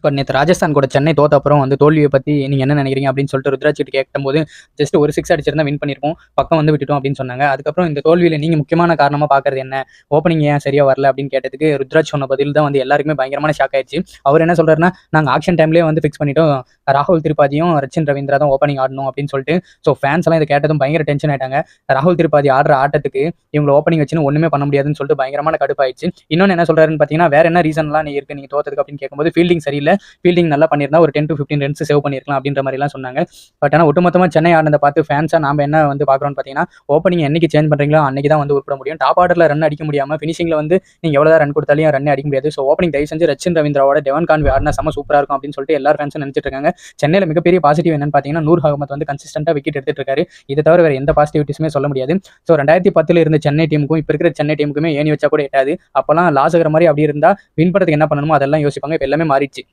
But நேத்து ராஜஸ்தான் கூட சென்னை தோத்த அப்புறம் வந்து தோல்விய பத்தி நீங்க என்ன நினைக்கிறீங்க அப்படின்னு சொல்லிட்டு ருத்ராஜ் கிட்ட கேட்கும்போது, ஜஸ்ட் ஒரு 6 அடிச்சிருந்தா வின் பண்ணியிருப்போம். பக்கம் வந்து விட்டுட்டோம் அப்படின்னு சொன்னாங்க. அதுக்கப்புறம் இந்த தோல்வியில நீங்க முக்கியமான காரணமா பார்க்கறது என்ன? ஓப்பனிங் ஏன் சரியா வரல அப்படின்னு கேட்டதுக்கு ருத்ராஜ் சொன்ன பதில் தான் வந்து எல்லாருக்குமே பயங்கரமான ஷாக் ஆயிடுச்சு. அவர் என்ன சொல்றாருன்னா, நாங்க ஆக்ஷன் டைம்லயே வந்து ஃபிக்ஸ் பண்ணிட்டோம். ராகுல் திரிபாதியும், ரச்சின் ரவீந்திரா தான் ஓப்பனிங் ஆடணும் அப்படின்னு சொல்லிட்டு. ஸோ ஃபேன்ஸ் எல்லாம் இத கேட்டதும் பயங்கர டென்ஷன் ஆயிட்டாங்க. ராகுல் திரிபாதி ஆடுற ஆட்டத்துக்கு இவங்கள ஓப்பனிங் வச்சுன்னு ஒண்ணுமே பண்ண முடியாதுன்னு சொல்லிட்டு பயங்கரமான கடுப்பாயிடுச்சு. இன்னொன்னு என்ன சொல்றாருன்னு பார்த்தீங்கன்னா, வேற என்ன ரீசன்லாம் இருக்கு நீங்க தோத்ததுக்கு அப்படின்னு கேட்கும்போது, ஃபீல்டிங் சரியில்ல. ஃபீல்டிங் நல்லா பண்ணியிருந்தா ஒரு 10 to 15 ரன்ஸ் சேவ் பண்ணியிருக்கலாம் அப்படின்ற மாதிரிலாம் சொன்னாங்க. பட் ஆனால் ஒட்டுமொத்தமாக சென்னை ஆடினதை பார்த்து ஃபேன்ஸாக நாம என்ன வந்து பார்க்குறோம்னு பார்த்தீங்கன்னா, ஓப்பனிங் என்னைக்கு சேஞ்ச் பண்ணுறீங்களோ அன்னைக்கு தான் வந்து உருப்பட முடியும். டாப் ஆர்டரில் ரன் அடிக்க முடியாமல் ஃபினிஷிங்கில் வந்து நீங்கள் எவ்வளோ ரன் கொடுத்தாலும் ரன் அடிக்க முடியாது. ஸோ ஓப்பனிங் தயவு செஞ்சு ரச்சின் ரவீந்திராவோட டெவன் கான்வே ஆடினா செம சூப்பராக இருக்கும் அப்படின்னு சொல்லிட்டு எல்லாரும் ஃபேன்ஸும் நினைச்சிட்டு இருக்காங்க. சென்னையில் மிகப்பெரிய பாசிட்டிவ் என்னன்னு பார்த்தீங்கன்னா, நூர் அகமத் வந்து கன்சிஸ்டன்ட்டாக விக்கெட் எடுத்துட்டு இருக்காரு. இதை தவிர வேறு எந்த பாசிட்டிவிட்டிஸுமே சொல்ல முடியாது. ஸோ 2010 இருந்த சென்னை டீமுக்கும் இப்போ இருக்கிற சென்னை டீமுக்குமே ஏணி வச்சா கூட எட்டாது. அப்போலாம் லாஸ் ஆகிற மாதிரி அப்படி இருந்தால் வின் பண்ணுறதுக்கு என்ன பண்ணணுமோ அதெல்லாம் யோசிப்பாங்க. இப்போ எல்லாமே மாறிடுச்சு.